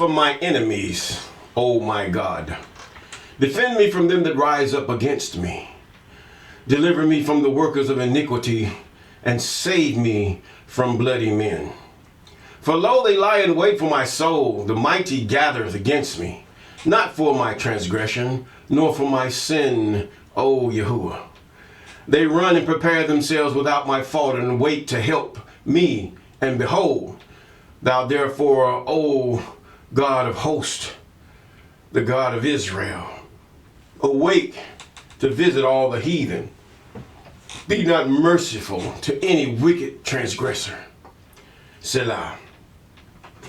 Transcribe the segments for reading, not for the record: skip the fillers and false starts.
from my enemies, O my God. Defend me from them that rise up against me. Deliver me from the workers of iniquity, and save me from bloody men. For lo, they lie in wait for my soul, the mighty gathereth against me, not for my transgression, nor for my sin, O Yahuwah. They run and prepare themselves without my fault, and wait to help me, and behold, thou therefore, O God of hosts, the God of Israel, awake to visit all the heathen. Be not merciful to any wicked transgressor. Selah.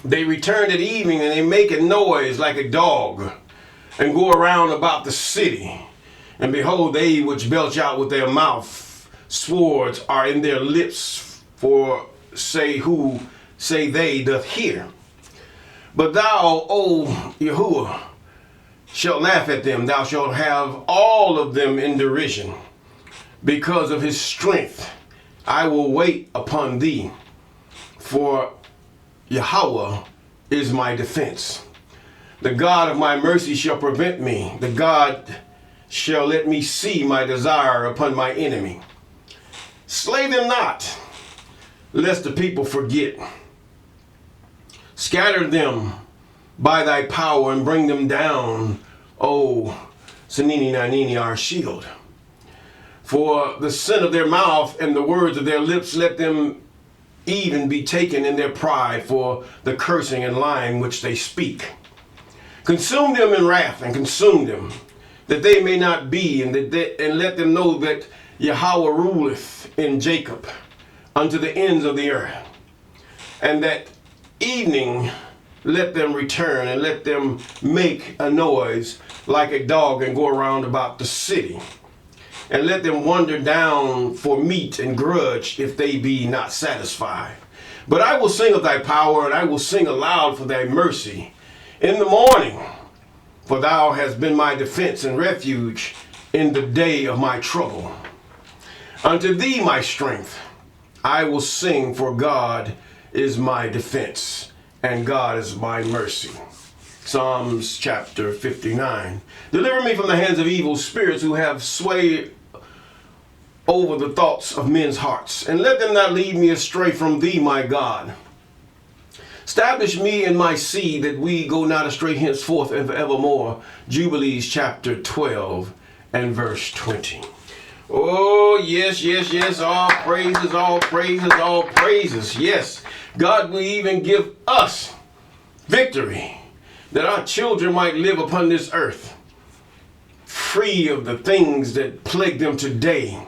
They return at evening, and they make a noise like a dog, and go around about the city. And behold, they which belch out with their mouth, swords are in their lips, for say they doth hear. But thou, O Yahuwah, shalt laugh at them. Thou shalt have all of them in derision. Because of his strength, I will wait upon thee, for Yahweh is my defense. The God of my mercy shall prevent me. The God shall let me see my desire upon my enemy. Slay them not, lest the people forget. Scatter them by thy power and bring them down, O Sanini Nanini, our shield. For the sin of their mouth and the words of their lips, let them even be taken in their pride for the cursing and lying which they speak. Consume them in wrath and consume them, that they may not be, and let them know that Yahweh ruleth in Jacob unto the ends of the earth. And that evening let them return, and let them make a noise like a dog, and go around about the city. And let them wander down for meat and grudge, if they be not satisfied. But I will sing of thy power, and I will sing aloud for thy mercy in the morning. For thou hast been my defense and refuge in the day of my trouble. Unto thee, my strength, I will sing, for God is my defense, and God is my mercy. Psalms chapter 59. Deliver me from the hands of evil spirits, who have sway over the thoughts of men's hearts, and let them not lead me astray from thee, my God. Establish me in my seed, that we go not astray henceforth and forevermore. Jubilees chapter 12 and verse 20. Oh, yes, yes, yes. All praises, all praises, all praises. Yes, God will even give us victory, that our children might live upon this earth, free of the things that plague them today.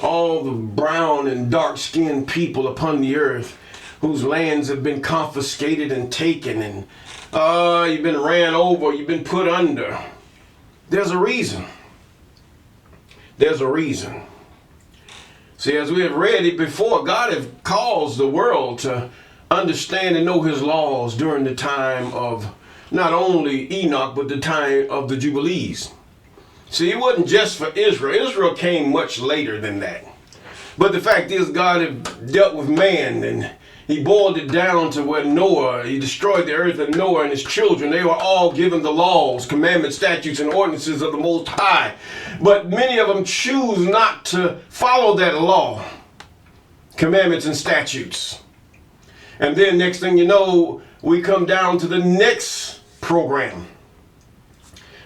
All the brown and dark-skinned people upon the earth, whose lands have been confiscated and taken, and you've been ran over, you've been put under. There's a reason. There's a reason. See, as we have read it before, God has caused the world to understand and know his laws during the time of not only Enoch, but the time of the Jubilees. See, it wasn't just for Israel. Israel came much later than that. But the fact is, God had dealt with man, and he boiled it down to where Noah, he destroyed the earth, and Noah and his children, they were all given the laws, commandments, statutes, and ordinances of the Most High. But many of them choose not to follow that law, commandments and statutes. And then next thing you know, we come down to the next program.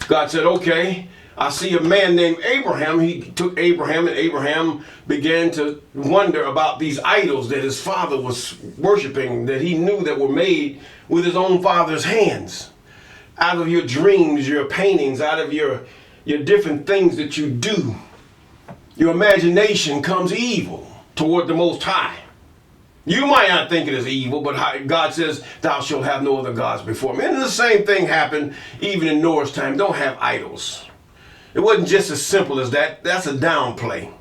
God said, okay, I see a man named Abraham. He took Abraham, and Abraham began to wonder about these idols that his father was worshiping, that he knew that were made with his own father's hands. Out of your dreams, your paintings, out of your different things that you do, your imagination comes evil toward the Most High. You might not think it is evil, but God says, thou shalt have no other gods before me. And the same thing happened even in Noah's time. Don't have idols. It wasn't just as simple as that. That's a downplay.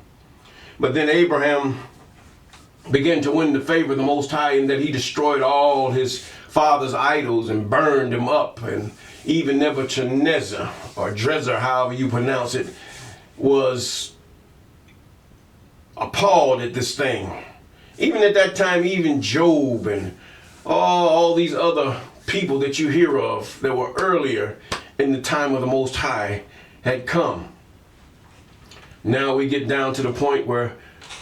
But then Abraham began to win the favor of the Most High, in that he destroyed all his father's idols and burned them up. And even Nebuchadnezzar, or Dresser, however you pronounce it, was appalled at this thing. Even at that time, even Job and all these other people that you hear of that were earlier in the time of the Most High had come. Now we get down to the point where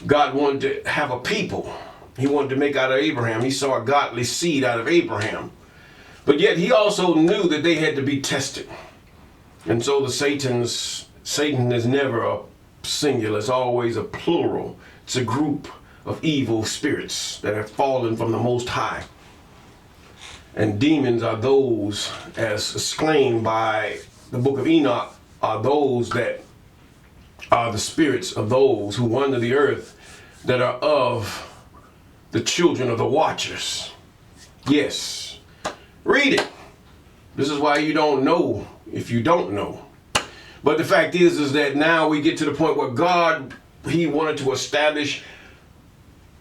God wanted to have a people. He wanted to make out of Abraham. He saw a godly seed out of Abraham. But yet he also knew that they had to be tested. And so Satan is never a singular, it's always a plural. It's a group of evil spirits that have fallen from the Most High. And demons are those, as exclaimed by the book of Enoch, are those that are the spirits of those who wander the earth that are of the children of the watchers. Yes. Read it. This is why you don't know if you don't know. But the fact is that now we get to the point where God, he wanted to establish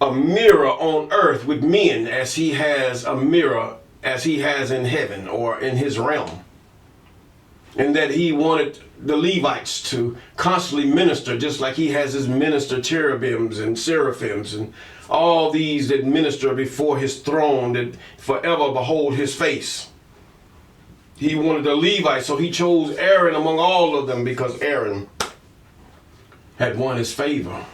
a mirror on earth with men as he has a mirror as he has in heaven or in his realm. And that he wanted the Levites to constantly minister, just like he has his minister cherubims and seraphims and all these that minister before his throne that forever behold his face. He wanted the Levites, so he chose Aaron among all of them because Aaron had won his favor.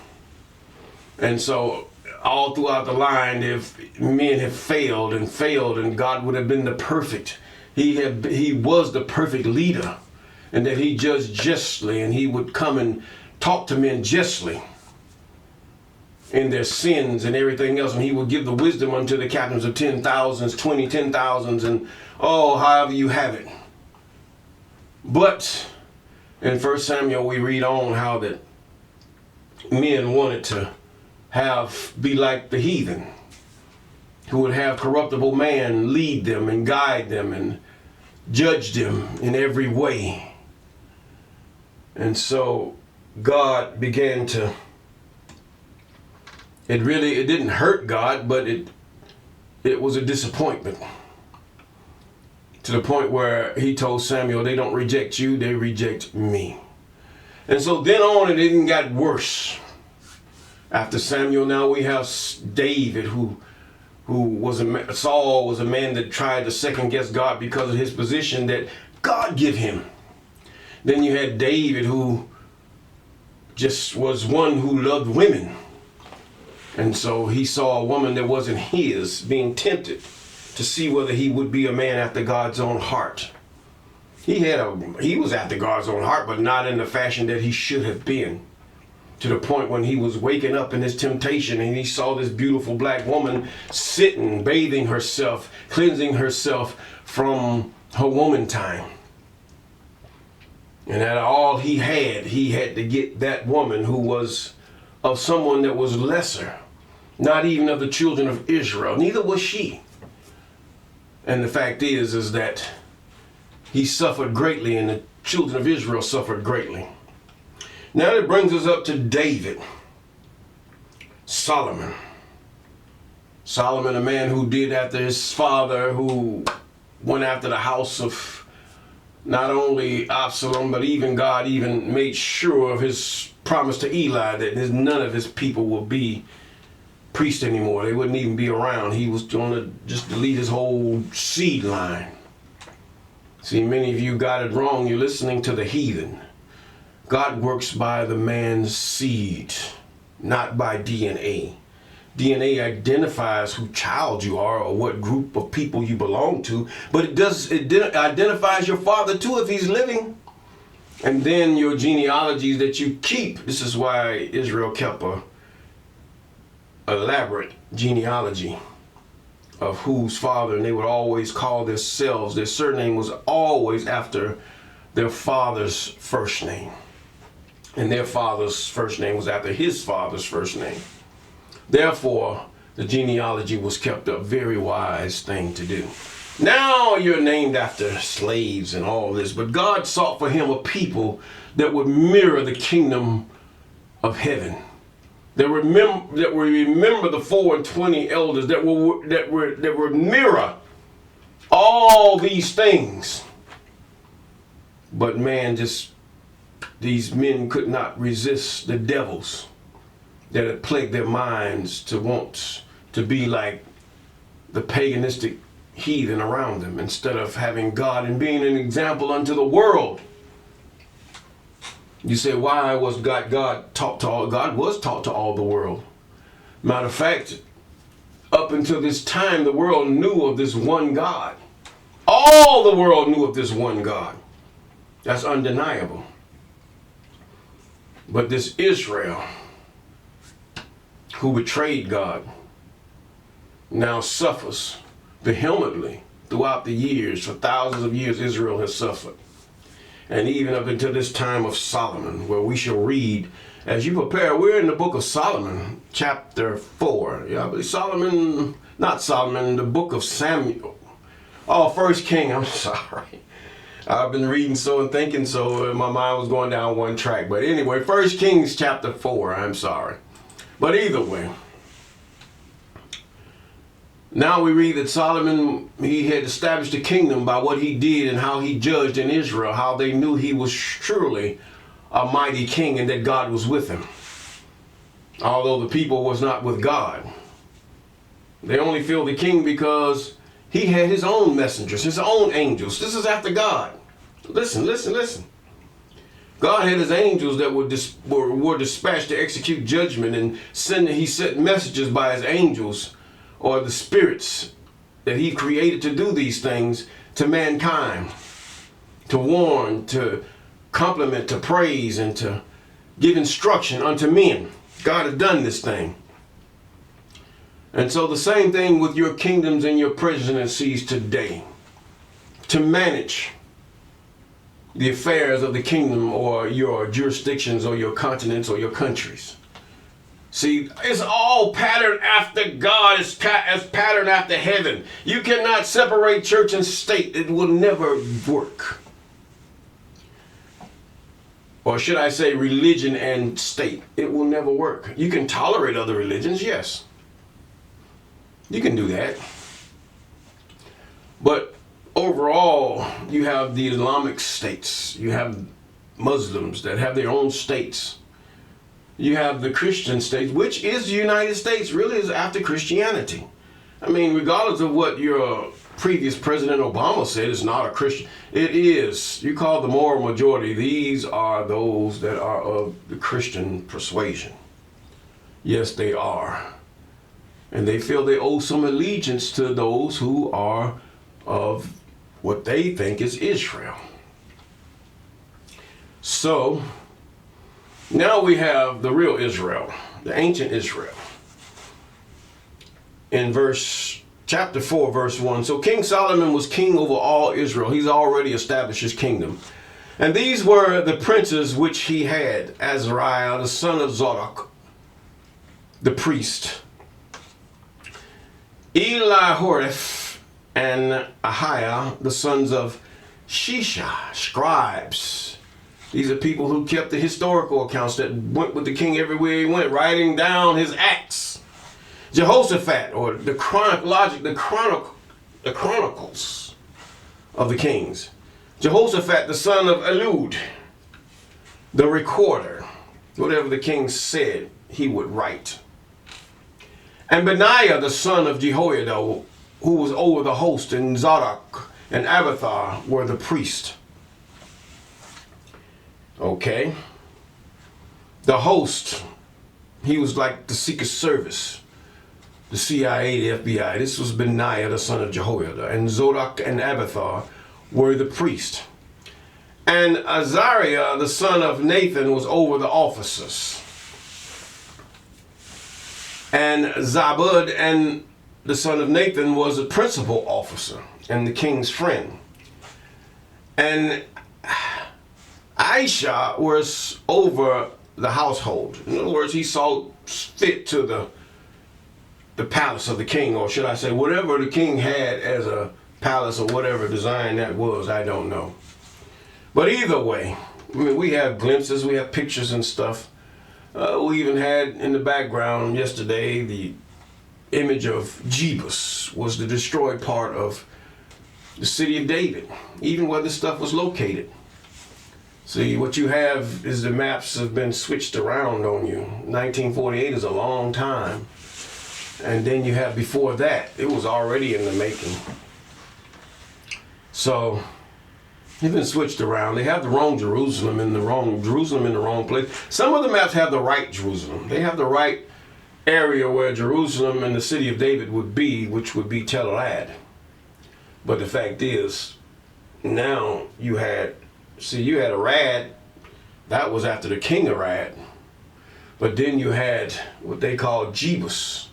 And so all throughout the line, if men have failed, and God would have been the perfect. He was the perfect leader, and that he judged justly, and he would come and talk to men justly in their sins and everything else, and he would give the wisdom unto the captains of 10,000s, 10,000s, and however you have it. But in 1 Samuel we read on how that men wanted to be like the heathen, who would have corruptible man lead them and guide them and judge them in every way. And so God began to, it didn't hurt God, but it was a disappointment, to the point where he told Samuel, they don't reject you, they reject me. And so then on it even got worse. After Samuel, now we have David, who Saul was a man that tried to second guess God because of his position that God gave him. Then you had David, who just was one who loved women. And so he saw a woman that wasn't his being tempted to see whether he would be a man after God's own heart. He was after God's own heart, but not in the fashion that he should have been. To the point when he was waking up in his temptation and he saw this beautiful black woman sitting, bathing herself, cleansing herself from her woman time. And at all he had to get that woman who was of someone that was lesser, not even of the children of Israel. Neither was she. And the fact is that he suffered greatly and the children of Israel suffered greatly. Now that brings us up to David. Solomon, a man who did after his father, who went after the house of not only Absalom, but even God even made sure of his promise to Eli that none of his people will be priests anymore. They wouldn't even be around. He was going to just delete his whole seed line. See, many of you got it wrong. You're listening to the heathen. God works by the man's seed, not by DNA. DNA identifies who child you are or what group of people you belong to, but it identifies your father too if he's living. And then your genealogies that you keep. This is why Israel kept a elaborate genealogy of whose father, and they would always call themselves, their surname was always after their father's first name. And their father's first name was after his father's first name. Therefore, the genealogy was kept a very wise thing to do. Now you're named after slaves and all this, but God sought for him a people that would mirror the kingdom of heaven. That would remember the 4 and 20 elders that would mirror all these things. But man, these men could not resist the devils that had plagued their minds to want to be like the paganistic heathen around them instead of having God and being an example unto the world. You say, why was God taught to all? God was taught to all the world. Matter of fact, up until this time, the world knew of this one God. All the world knew of this one God. That's undeniable. But this Israel, who betrayed God, now suffers vehemently throughout the years. For thousands of years, Israel has suffered. And even up until this time of Solomon, where we shall read, as you prepare, we're in the book of Solomon, chapter 4. Yeah, I believe the book of Samuel. Oh, First King, I'm sorry. I've been reading so and thinking so, my mind was going down one track. But anyway, First Kings chapter 4, I'm sorry. But either way, now we read that Solomon, he had established a kingdom by what he did and how he judged in Israel, how they knew he was truly a mighty king and that God was with him. Although the people was not with God. They only feel the king because he had his own messengers, his own angels. This is after God. Listen. God had his angels that were dispatched to execute judgment, and he sent messages by his angels, or the spirits that he created to do these things to mankind, to warn, to compliment, to praise, and to give instruction unto men. God has done this thing. And so the same thing with your kingdoms and your presidencies today. To manage the affairs of the kingdom or your jurisdictions or your continents or your countries. See, it's all patterned after God, it's patterned after heaven. You cannot separate church and state. It will never work. Or should I say religion and state? It will never work. You can tolerate other religions, yes. You can do that. But overall, you have the Islamic states. You have Muslims that have their own states. You have the Christian states, which is the United States, really is after Christianity. I mean, regardless of what your previous President Obama said, it's not a Christian. It is. You call the moral majority. These are those that are of the Christian persuasion. Yes, they are. And they feel they owe some allegiance to those who are of what they think is Israel. So, now we have the real Israel, the ancient Israel. In chapter 4, verse 1. So King Solomon was king over all Israel. He's already established his kingdom. And these were the princes which he had: Azariah, the son of Zadok, the priest; Elihoreph and Ahiah, the sons of Shisha, scribes. These are people who kept the historical accounts, that went with the king everywhere he went, writing down his acts. Jehoshaphat, or the chronicles of the kings. Jehoshaphat, the son of Elud, the recorder. Whatever the king said, he would write. And Benaiah, the son of Jehoiada, who was over the host, and Zadok and Abiathar were the priest. Okay. The host, he was like the Secret Service, the CIA, the FBI. This was Benaiah, the son of Jehoiada. And Zadok and Abiathar were the priest. And Azariah, the son of Nathan, was over the officers. And Zabud, and the son of Nathan, was a principal officer and the king's friend. And Aisha was over the household. In other words, he saw fit to the palace of the king, or should I say whatever the king had as a palace, or whatever design that was, I don't know. But either way, I mean, we have glimpses, we have pictures and stuff. We even had in the background yesterday the image of Jebus, was the destroyed part of the city of David, even where this stuff was located. See, what you have is the maps have been switched around on you. 1948 is a long time. And then you have before that, it was already in the making. So it's been switched around. They have the wrong Jerusalem in the wrong place. Some of the maps have the right Jerusalem. They have the right area where Jerusalem and the city of David would be, which would be Tel Ad. But the fact is, now you had Arad, that was after the king Arad. But then you had what they call Jebus.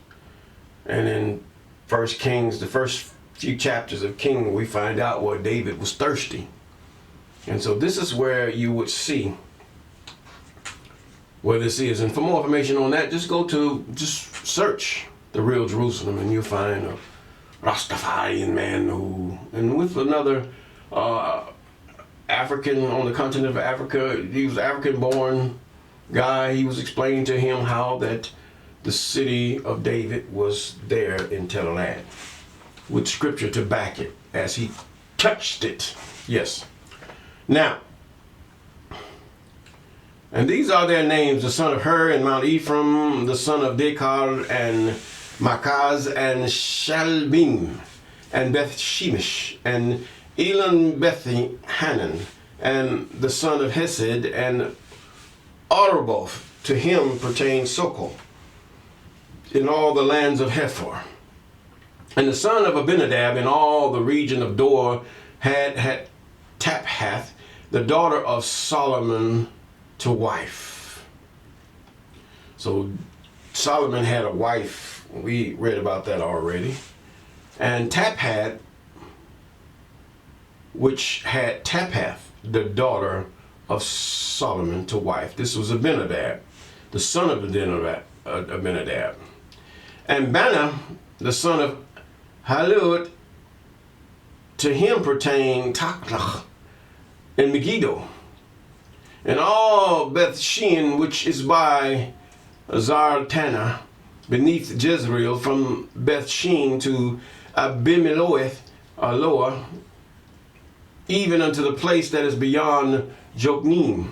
And in First Kings, the first few chapters of King, we find out where David was thirsty. And so this is where you would see where this is. And for more information on that, just search the real Jerusalem and you'll find a Rastafarian man and with another African on the continent of Africa. He was an African born guy. He was explaining to him how that the city of David was there in Tel Ad with scripture to back it as he touched it. Yes. Now, and these are their names: the son of Hur and Mount Ephraim, the son of Dekar and Makaz and Shalbim and Beth Shemesh and Elon Beth Hanan and the son of Hesed and Arboth. To him pertains Sokol in all the lands of Hephor. And the son of Abinadab in all the region of Dor had Taphath, the daughter of Solomon, to wife. So Solomon had a wife. We read about that already. And Taphath, which had Taphath, the daughter of Solomon, to wife. This was Abinadab, the son of Abinadab. And Bana, the son of Halud, to him pertained Taklach and Megiddo, and all Beth Shean, which is by Zartana, beneath Jezreel, from Beth Shean to Abimelech, Loa, even unto the place that is beyond Jokneam.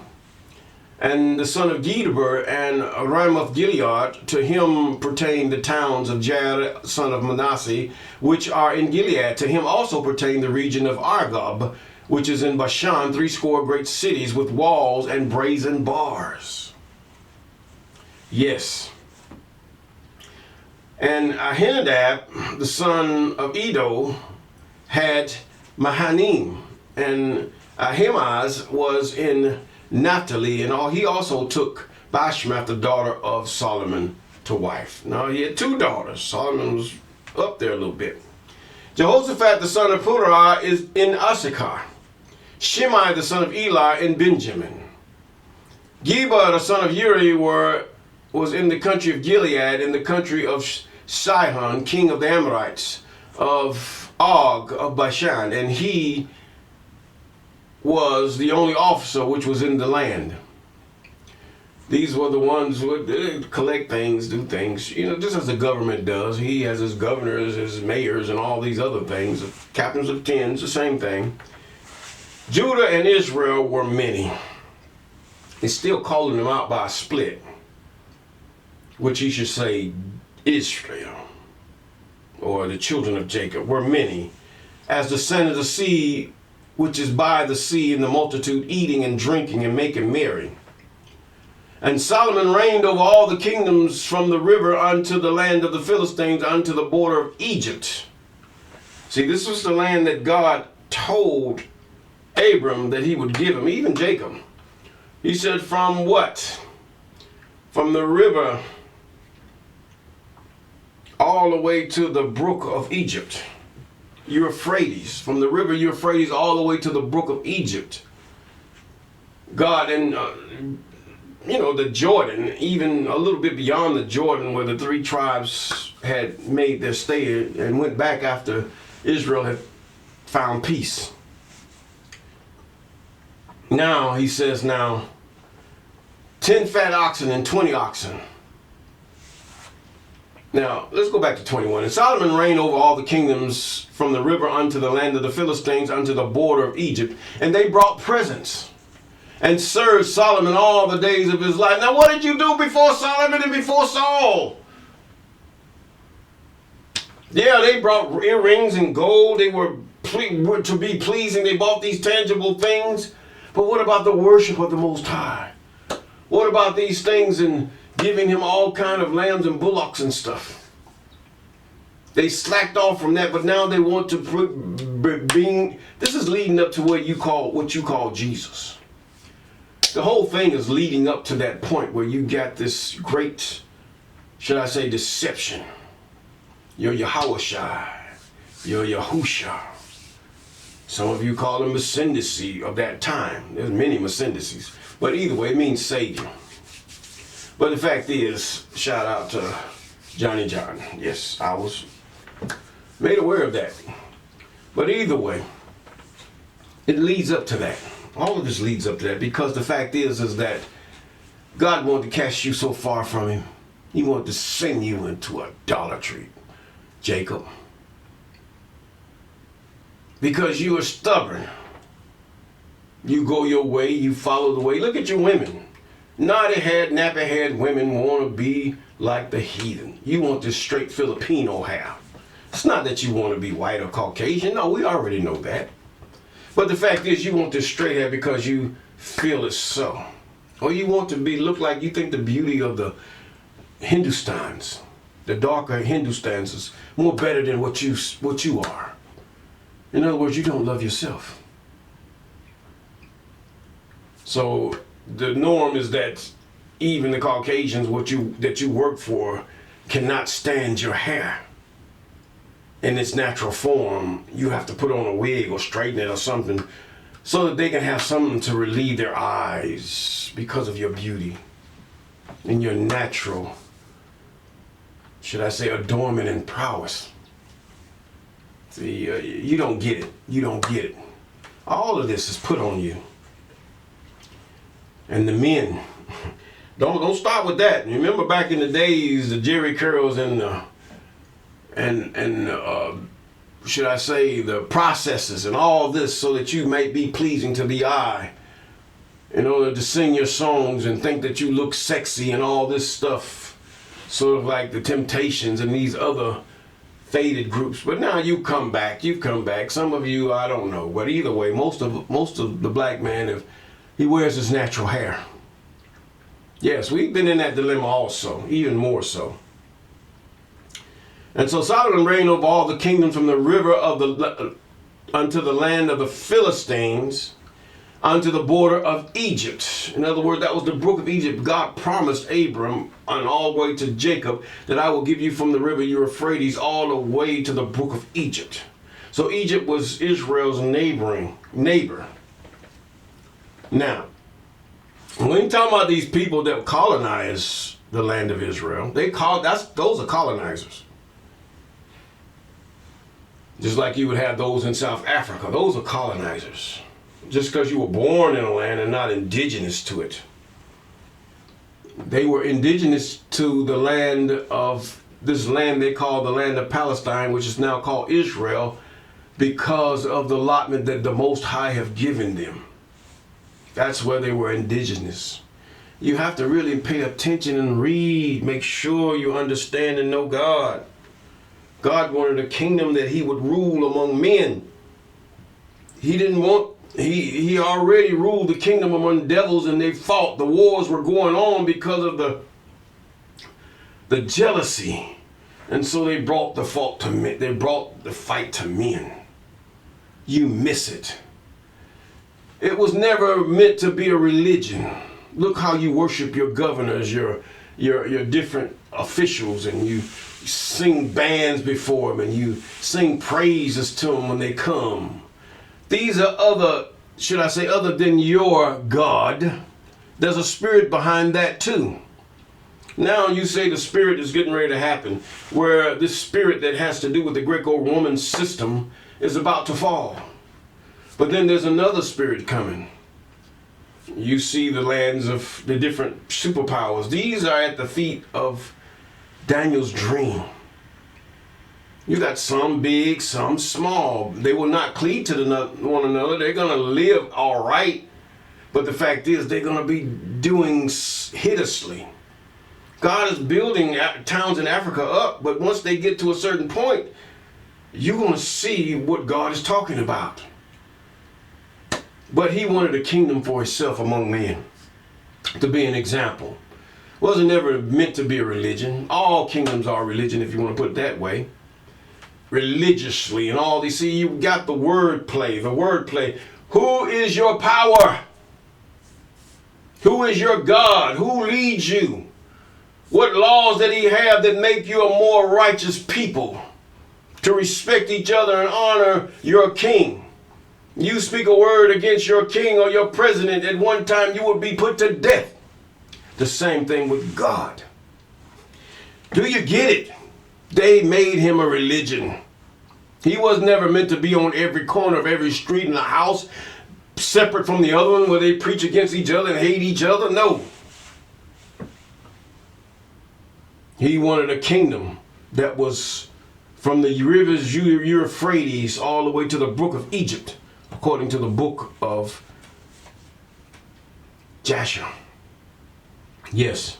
And the son of Gedeber and Ramoth Gilead, to him pertain the towns of Jair, son of Manasseh, which are in Gilead. To him also pertain the region of Argob, which is in Bashan, 80 great cities with walls and brazen bars. Yes. And Ahinadab, the son of Edo, had Mahanim, and Ahimaaz was in Naphtali, and he also took Bashmath, the daughter of Solomon, to wife. Now he had 2 daughters. Solomon was up there a little bit. Jehoshaphat, the son of Purah, is in Issachar. Shimei, the son of Eli, in Benjamin. Geba, the son of Uri, was in the country of Gilead, in the country of Sihon, king of the Amorites, of Og of Bashan, and he was the only officer which was in the land. These were the ones who would collect things, do things, just as the government does. He has his governors, his mayors, and all these other things, captains of tens, the same thing. Judah and Israel were many. He's still calling them out by a split, which he should say Israel, or the children of Jacob, were many, as the sand of the sea, which is by the sea, and the multitude eating and drinking and making merry. And Solomon reigned over all the kingdoms from the river unto the land of the Philistines, unto the border of Egypt. See, this was the land that God told Abram that he would give him, even Jacob. He said, from what? From the river all the way to the brook of Egypt. Euphrates, from the river Euphrates all the way to the brook of Egypt. God, and the Jordan, even a little bit beyond the Jordan, where the 3 tribes had made their stay and went back after Israel had found peace. Now, he says, 10 fat oxen and 20 oxen. Now, let's go back to 21. And Solomon reigned over all the kingdoms from the river unto the land of the Philistines, unto the border of Egypt. And they brought presents and served Solomon all the days of his life. Now, what did you do before Solomon and before Saul? Yeah, they brought earrings and gold. They were to be pleasing. They bought these tangible things. But what about the worship of the Most High? What about these things and giving him all kind of lambs and bullocks and stuff? They slacked off from that, but now they want to this is leading up to what you call Jesus. The whole thing is leading up to that point where you got this great, should I say, deception. You're Yahushua, you're Yahusha. Some of you call him Ascendancy of that time. There's many Ascendancies, but either way, it means Savior. But the fact is, shout out to Johnny John. Yes, I was made aware of that. But either way, it leads up to that. All of this leads up to that, because the fact is that God wanted to cast you so far from him. He wanted to send you into idolatry, Jacob. Because you are stubborn. You go your way, you follow the way. Look at your women. Naughty-haired, nappy-haired women want to be like the heathen. You want this straight Filipino hair. It's not that you want to be white or Caucasian. No, we already know that. But the fact is, you want this straight hair because you feel it's so. Or you want to look like you think the beauty of the Hindustans, the darker Hindustans, is more better than what you are. In other words, you don't love yourself. So the norm is that even the Caucasians that you work for cannot stand your hair in its natural form. You have to put on a wig or straighten it or something so that they can have something to relieve their eyes because of your beauty and your natural, should I say, adornment and prowess. See, you don't get it. You don't get it. All of this is put on you. And the men, don't start with that. Remember back in the days, the Jerry curls and should I say, the processes and all this, so that you may be pleasing to the eye, in order to sing your songs and think that you look sexy and all this stuff, sort of like the Temptations and these other faded groups. But now you've come back. Some of you, I don't know, but either way, most of the black man, he wears his natural hair. Yes, we've been in that dilemma also, even more so. And so Solomon reigned over all the kingdoms from the river unto the land of the Philistines, unto the border of Egypt. In other words, that was the brook of Egypt. God promised Abram on all the way to Jacob that I will give you from the river Euphrates all the way to the brook of Egypt. So Egypt was Israel's neighbor. Now, when you talk about these people that colonize the land of Israel, those are colonizers. Just like you would have those in South Africa, those are colonizers. Just because you were born in a land and not indigenous to it. They were indigenous to the land of this land they call the land of Palestine, which is now called Israel, because of the allotment that the Most High have given them. That's where they were indigenous. You have to really pay attention and read, make sure you understand and know God. God wanted a kingdom that he would rule among men. He already ruled the kingdom among devils, and they fought. The wars were going on because of the jealousy. And so they brought the fault to men. They brought the fight to men. You miss it. It was never meant to be a religion. Look how you worship your governors, your different officials, and you sing bands before them, and you sing praises to them when they come. These are other than your God. There's a spirit behind that too. Now you say the spirit is getting ready to happen, where this spirit that has to do with the Greco-Roman system is about to fall. But then there's another spirit coming. You see the lands of the different superpowers. These are at the feet of Daniel's dream. You got some big, some small. They will not cleave to one another. They're going to live all right. But the fact is, they're going to be doing hideously. God is building towns in Africa up, but once they get to a certain point, you're going to see what God is talking about. But he wanted a kingdom for himself among men, to be an example. Wasn't never meant to be a religion. All kingdoms are religion, if you want to put it that way. Religiously and all these. See, you got the wordplay. Who is your power? Who is your God? Who leads you? What laws did he have that make you a more righteous people? To respect each other and honor your king. You speak a word against your king or your president, at one time you would be put to death. The same thing with God. Do you get it? They made him a religion. He was never meant to be on every corner of every street in the house, separate from the other one, where they preach against each other and hate each other. No. He wanted a kingdom that was from the rivers Euphrates all the way to the brook of Egypt, according to the book of Jasher. Yes.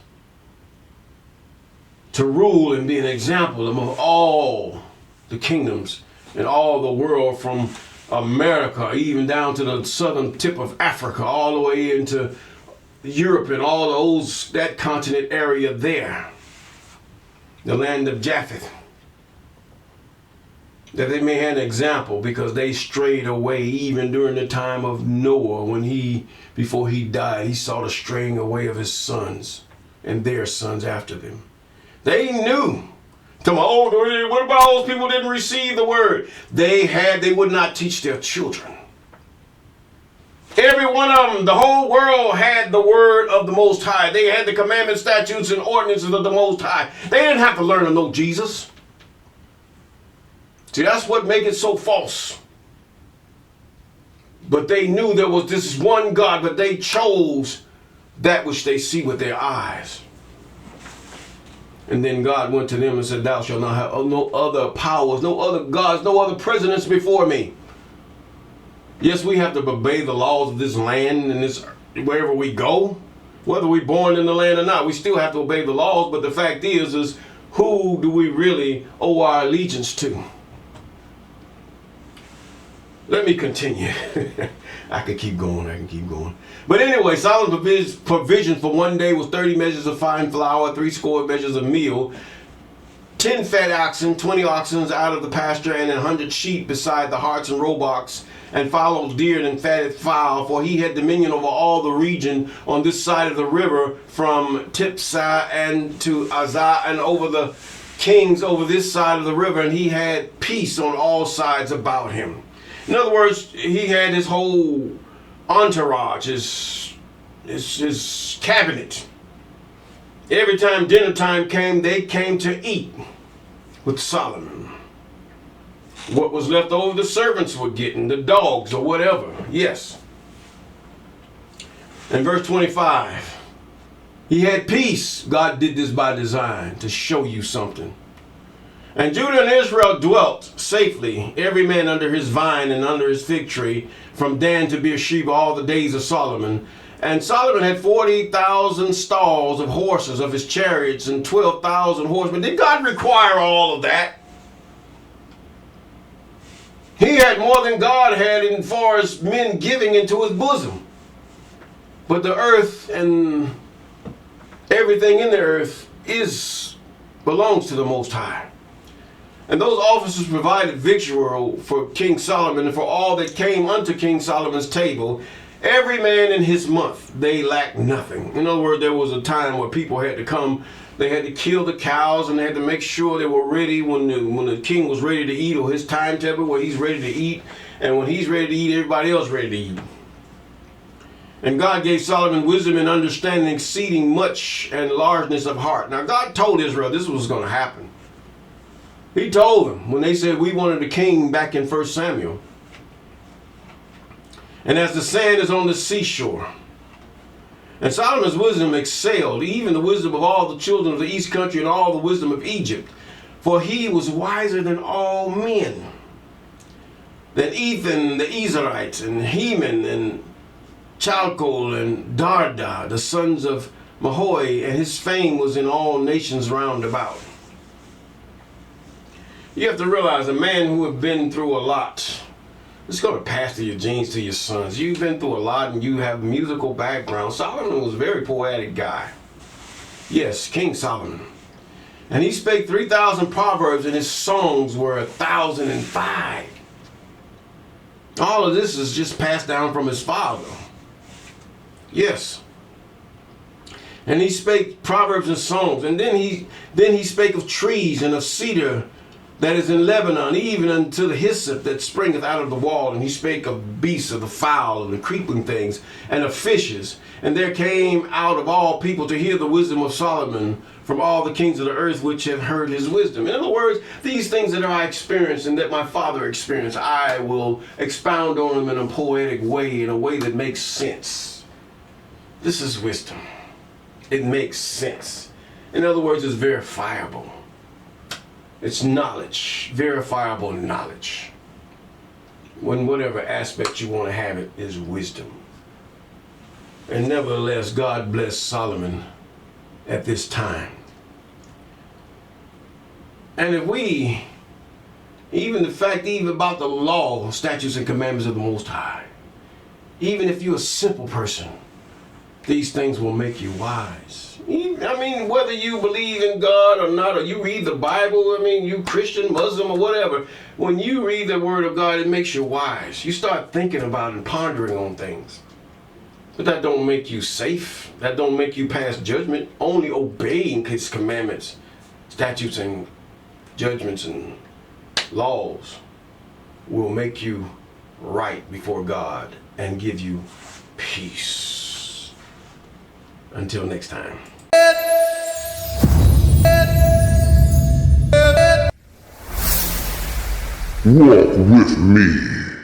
To rule and be an example among all the kingdoms in all the world, from America even down to the southern tip of Africa, all the way into Europe and all that continent area there, the land of Japheth. That they may have an example, because they strayed away even during the time of Noah, when before he died, he saw the straying away of his sons and their sons after them. They knew. Come on, what about those people who didn't receive the word? They would not teach their children. Every one of them, the whole world had the word of the Most High. They had the commandments, statutes, and ordinances of the Most High. They didn't have to learn to know Jesus. See, that's what makes it so false. But they knew there was this one God, but they chose that which they see with their eyes. And then God went to them and said, thou shalt not have no other powers, no other gods, no other presidents before me. Yes, we have to obey the laws of this land and this wherever we go. Whether we're born in the land or not, we still have to obey the laws. But the fact is who do we really owe our allegiance to? Let me continue. I could keep going. But anyway, Solomon's provision for one day was 30 measures of fine flour, 80 measures of meal, 10 fat oxen, 20 oxen out of the pasture, and 100 sheep beside the harts and roebucks, and fallow deer and fatted fowl, for he had dominion over all the region on this side of the river, from Tipsah and to Azah, and over the kings over this side of the river, and he had peace on all sides about him. In other words, he had his whole entourage, his cabinet. Every time dinner time came, they came to eat with Solomon. What was left over, the servants were getting, the dogs or whatever. Yes. In verse 25, he had peace. God did this by design to show you something. And Judah and Israel dwelt safely, every man under his vine and under his fig tree, from Dan to Beersheba, all the days of Solomon. And Solomon had 40,000 stalls of horses of his chariots and 12,000 horsemen. Did God require all of that? He had more than God had as far as men giving into his bosom. But the earth and everything in the earth belongs to the Most High. And those officers provided victual for King Solomon and for all that came unto King Solomon's table, every man in his month. They lacked nothing. In other words, there was a time where people had to come, they had to kill the cows, and they had to make sure they were ready when the king was ready to eat, or his timetable where he's ready to eat. And when he's ready to eat, everybody else ready to eat. And God gave Solomon wisdom and understanding, exceeding much, and largeness of heart. Now God told Israel this was going to happen. He told them when they said we wanted a king back in 1 Samuel. And as the sand is on the seashore. And Solomon's wisdom excelled even the wisdom of all the children of the east country and all the wisdom of Egypt. For he was wiser than all men. Than Ethan the Ezrahite, and Heman, and Chalcol, and Darda, the sons of Mahoi, and his fame was in all nations round about. You have to realize a man who have been through a lot, it's going to pass to your genes to your sons. You've been through a lot and you have musical background. Solomon was a very poetic guy. Yes, King Solomon. And he spake 3,000 proverbs, and his songs were 1,005. All of this is just passed down from his father. Yes. And he spake proverbs and songs. And then he spake of trees and of cedar that is in Lebanon, even unto the hyssop that springeth out of the wall. And he spake of beasts, of the fowl, and the creeping things, and of fishes. And there came out of all people to hear the wisdom of Solomon from all the kings of the earth which have heard his wisdom. In other words, these things that I experienced and that my father experienced, I will expound on them in a poetic way, in a way that makes sense. This is wisdom. It makes sense. In other words, it's verifiable. It's knowledge, verifiable knowledge. When whatever aspect you want to have it is wisdom. And nevertheless, God bless Solomon at this time. And if we, even the fact even about the law, statutes and commandments of the Most High, even if you're a simple person, these things will make you wise. I mean, whether you believe in God or not, or you read the Bible, I mean, you Christian, Muslim, or whatever, when you read the Word of God, it makes you wise. You start thinking about and pondering on things. But that don't make you safe. That don't make you pass judgment. Only obeying His commandments, statutes, and judgments and laws will make you right before God and give you peace. Until next time. Walk with me.